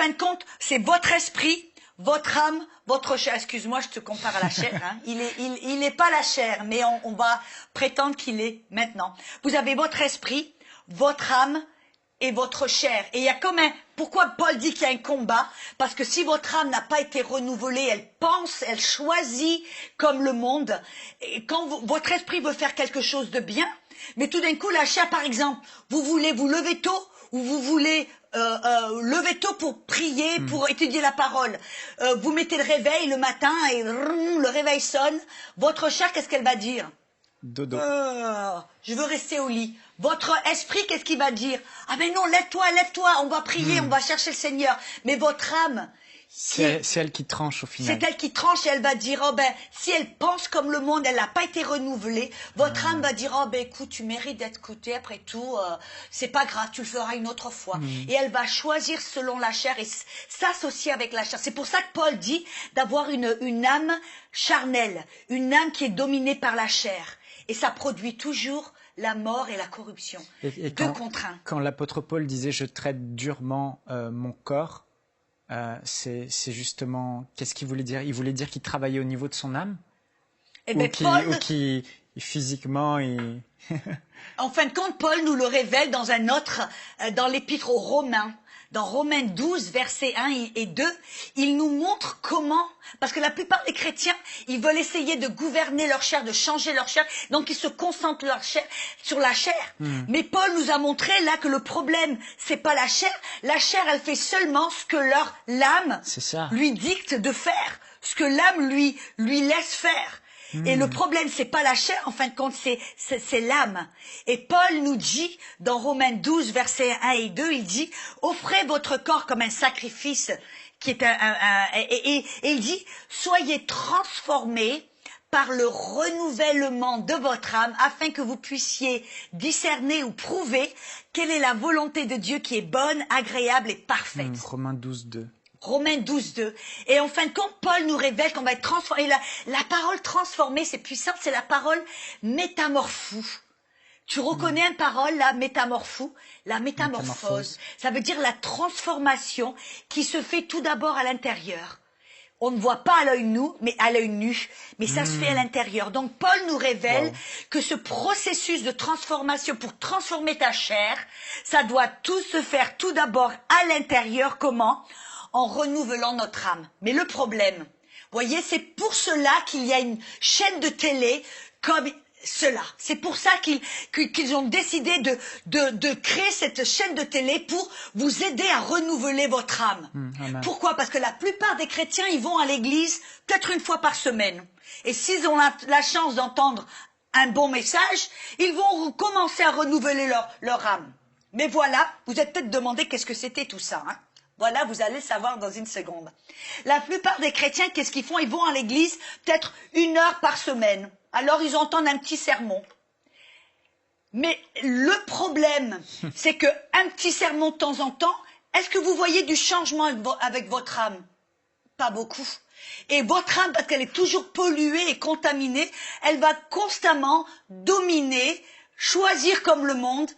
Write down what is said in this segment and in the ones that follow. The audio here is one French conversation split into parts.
fin de compte, c'est votre esprit, votre âme, votre chair. Excuse-moi, je te compare à la chair. Hein. Il n'est pas la chair, mais on va prétendre qu'il est maintenant. Vous avez votre esprit, votre âme et votre chair. Et il y a comme un... Pourquoi Paul dit qu'il y a un combat? Parce que si votre âme n'a pas été renouvelée, elle pense, elle choisit comme le monde. Et quand votre esprit veut faire quelque chose de bien, mais tout d'un coup, la chair, par exemple, vous voulez vous lever tôt ou vous voulez lever tôt pour prier, pour étudier la parole. Vous mettez le réveil le matin et le réveil sonne. Votre chair, qu'est-ce qu'elle va dire? Dodo. Je veux rester au lit. Votre esprit, qu'est-ce qu'il va dire? Ah mais non, lève-toi, lève-toi, on va prier, on va chercher le Seigneur. Mais votre âme, c'est elle qui tranche au final. C'est elle qui tranche et elle va dire, oh ben, si elle pense comme le monde, elle n'a pas été renouvelée, votre âme va dire, oh ben écoute, tu mérites d'être écouté, après tout, c'est pas grave, tu le feras une autre fois. Et elle va choisir selon la chair et s'associer avec la chair. C'est pour ça que Paul dit d'avoir une âme charnelle, une âme qui est dominée par la chair. Et ça produit toujours la mort et la corruption. Et Deux contre un. Quand l'apôtre Paul disait, je traite durement mon corps, c'est justement, qu'est-ce qu'il voulait dire? Il voulait dire qu'il travaillait au niveau de son âme? Eh ben, Paul... qui physiquement... En fin de compte, Paul nous le révèle dans un autre, dans l'épître aux Romains. Dans Romains 12, versets 1 et 2, il nous montre comment, parce que la plupart des chrétiens, ils veulent essayer de gouverner leur chair, de changer leur chair, donc ils se concentrent sur la chair. Mais Paul nous a montré là que le problème, c'est pas la chair, elle fait seulement ce que l'âme lui dicte de faire, ce que l'âme lui laisse faire. Et le problème, c'est pas la chair, en fin de compte, c'est l'âme. Et Paul nous dit, dans Romains 12, versets 1 et 2, il dit, offrez votre corps comme un sacrifice, qui est et il dit, soyez transformés par le renouvellement de votre âme, afin que vous puissiez discerner ou prouver quelle est la volonté de Dieu qui est bonne, agréable et parfaite. Romains 12, 2. Romains 12, 2. Et en fin de compte, Paul nous révèle qu'on va être transformé. La parole transformée, c'est puissant, c'est la parole métamorphou. Tu reconnais une parole, la métamorphou? La métamorphose. Ça veut dire la transformation qui se fait tout d'abord à l'intérieur. On ne voit pas à l'œil nu, mais ça se fait à l'intérieur. Donc Paul nous révèle que ce processus de transformation pour transformer ta chair, ça doit tout se faire tout d'abord à l'intérieur. Comment? En renouvelant notre âme. Mais le problème, voyez, c'est pour cela qu'il y a une chaîne de télé comme cela. C'est pour ça qu'ils ont décidé de créer cette chaîne de télé pour vous aider à renouveler votre âme. Pourquoi? Parce que la plupart des chrétiens, ils vont à l'église peut-être une fois par semaine. Et s'ils ont la chance d'entendre un bon message, ils vont commencer à renouveler leur âme. Mais voilà, vous êtes peut-être demandé qu'est-ce que c'était tout ça, hein? Voilà, vous allez le savoir dans une seconde. La plupart des chrétiens, qu'est-ce qu'ils font? Ils vont à l'église peut-être 1 heure par semaine. Alors, ils entendent un petit sermon. Mais le problème, c'est qu'un petit sermon de temps en temps, est-ce que vous voyez du changement avec votre âme? Pas beaucoup. Et votre âme, parce qu'elle est toujours polluée et contaminée, elle va constamment dominer, choisir comme le monde.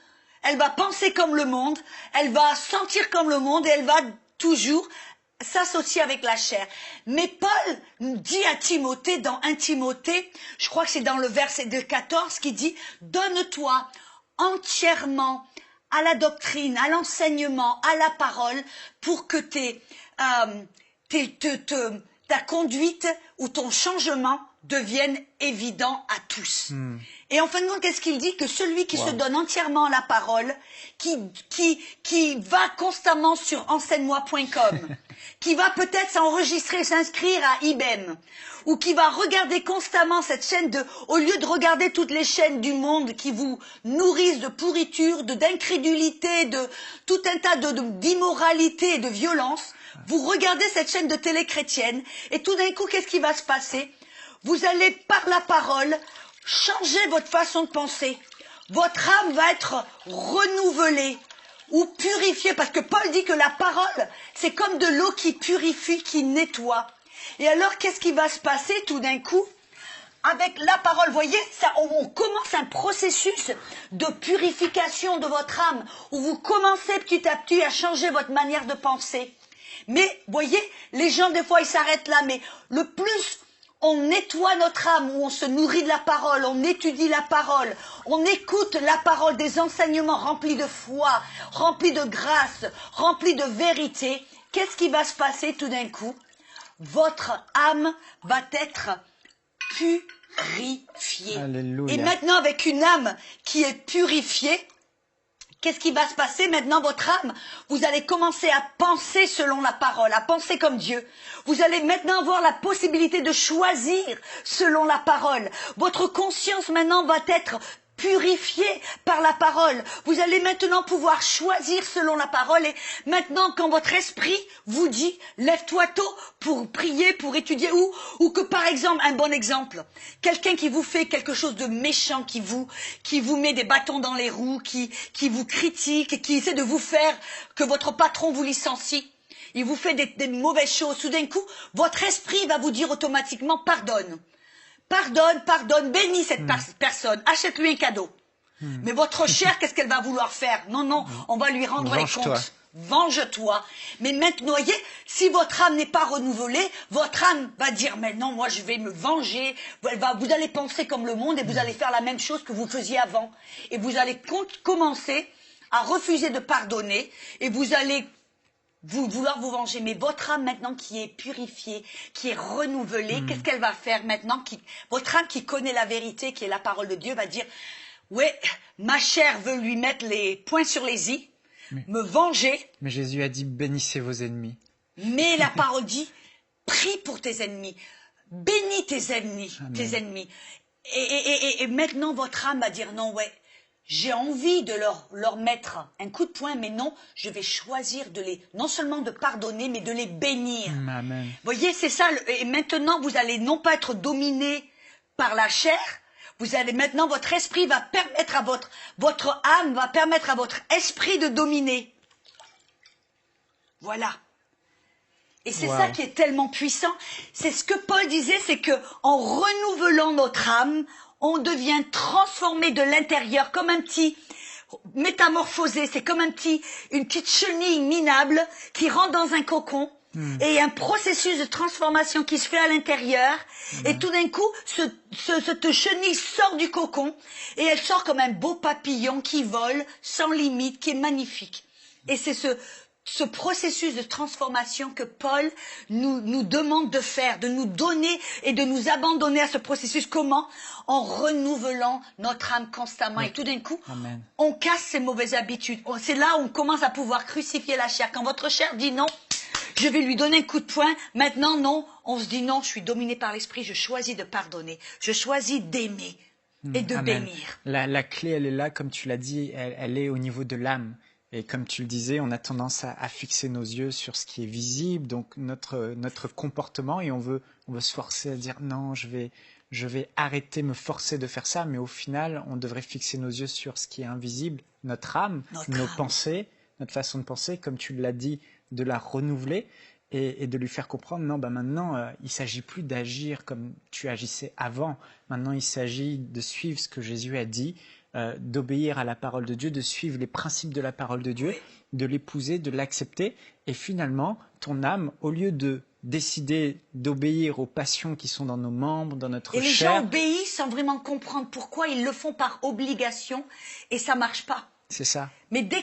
Elle va penser comme le monde, elle va sentir comme le monde et elle va toujours s'associer avec la chair. Mais Paul dit à Timothée, dans 1 Timothée, je crois que c'est dans le verset 14, qui dit « Donne-toi entièrement à la doctrine, à l'enseignement, à la parole, pour que ta conduite ou ton changement devienne évident à tous. Et en fin de compte, qu'est-ce qu'il dit? Que celui qui se donne entièrement à la parole, qui va constamment sur enseigne-moi.com, qui va peut-être s'enregistrer, s'inscrire à IBM, ou qui va regarder constamment cette chaîne au lieu de regarder toutes les chaînes du monde qui vous nourrissent de pourriture, d'incrédulité, de tout un tas d'immoralité et de violence, vous regardez cette chaîne de télé chrétienne, et tout d'un coup, qu'est-ce qui va se passer? Vous allez, par la parole, changer votre façon de penser. Votre âme va être renouvelée ou purifiée. Parce que Paul dit que la parole, c'est comme de l'eau qui purifie, qui nettoie. Et alors, qu'est-ce qui va se passer tout d'un coup? Avec la parole, vous voyez, on commence un processus de purification de votre âme, où vous commencez petit à petit à changer votre manière de penser. Mais, voyez, les gens, des fois, ils s'arrêtent là. Mais le plus on nettoie notre âme, où on se nourrit de la parole, on étudie la parole, on écoute la parole, des enseignements remplis de foi, remplis de grâce, remplis de vérité, qu'est-ce qui va se passer tout d'un coup? Votre âme va être purifiée. Alléluia. Et maintenant, avec une âme qui est purifiée, qu'est-ce qui va se passer maintenant, votre âme? Vous allez commencer à penser selon la parole, à penser comme Dieu. Vous allez maintenant avoir la possibilité de choisir selon la parole. Votre conscience maintenant va être purifiée par la parole. Vous allez maintenant pouvoir choisir selon la parole. Et maintenant, quand votre esprit vous dit, lève-toi tôt pour prier, pour étudier, ou que par exemple, un bon exemple, quelqu'un qui vous fait quelque chose de méchant, qui vous met des bâtons dans les roues, qui vous critique, qui essaie de vous faire que votre patron vous licencie, il vous fait des mauvaises choses, tout d'un coup, votre esprit va vous dire automatiquement, pardonne. Pardonne, bénis cette personne, achète-lui un cadeau. Mais votre chair, qu'est-ce qu'elle va vouloir faire? Non, on va lui rendre les comptes. Venge-toi. Mais maintenant, voyez, si votre âme n'est pas renouvelée, votre âme va dire, mais non, moi je vais me venger. Vous allez penser comme le monde et vous allez faire la même chose que vous faisiez avant. Et vous allez commencer à refuser de pardonner et vous allez vouloir vous venger. Mais votre âme maintenant qui est purifiée, qui est renouvelée, qu'est-ce qu'elle va faire maintenant? Votre âme qui connaît la vérité, qui est la parole de Dieu, va dire, ouais, ma chair veut lui mettre les points sur les i, me venger. Mais Jésus a dit, bénissez vos ennemis. Mais la parole dit, prie pour tes ennemis, bénis tes ennemis, Amen. Et maintenant votre âme va dire, non, ouais, j'ai envie de leur mettre un coup de poing, mais non, je vais choisir non seulement de pardonner, mais de les bénir. Amen. Voyez, c'est ça. Et maintenant, vous allez non pas être dominé par la chair, vous allez maintenant, votre esprit va permettre à votre âme va permettre à votre esprit de dominer. Voilà. Et c'est ça qui est tellement puissant. C'est ce que Paul disait, c'est que en renouvelant notre âme, on devient transformé de l'intérieur, comme un petit métamorphosé, c'est comme une petite chenille minable qui rentre dans un cocon. Et il y a un processus de transformation qui se fait à l'intérieur. Et tout d'un coup, cette chenille sort du cocon et elle sort comme un beau papillon qui vole sans limite, qui est magnifique. Et c'est ce processus de transformation que Paul nous demande de faire, de nous donner et de nous abandonner à ce processus. Comment? En renouvelant notre âme constamment. Et tout d'un coup, on casse ces mauvaises habitudes. C'est là où on commence à pouvoir crucifier la chair. Quand votre chair dit non, je vais lui donner un coup de poing. Maintenant, non. On se dit non, je suis dominé par l'esprit. Je choisis de pardonner. Je choisis d'aimer et de bénir. La clé, elle est là, comme tu l'as dit, elle est au niveau de l'âme. Et comme tu le disais, on a tendance à fixer nos yeux sur ce qui est visible, donc notre comportement, et on veut se forcer à dire non, je vais arrêter, me forcer de faire ça, mais au final, on devrait fixer nos yeux sur ce qui est invisible, notre âme, nos pensées, notre façon de penser, comme tu l'as dit, de la renouveler et de lui faire comprendre, non, maintenant, il ne s'agit plus d'agir comme tu agissais avant, maintenant il s'agit de suivre ce que Jésus a dit, d'obéir à la parole de Dieu, de suivre les principes de la parole de Dieu, de l'épouser, de l'accepter. Et finalement, ton âme, au lieu de décider d'obéir aux passions qui sont dans nos membres, dans notre chair... Et les gens obéissent sans vraiment comprendre pourquoi, ils le font par obligation et ça ne marche pas. C'est ça. Mais dès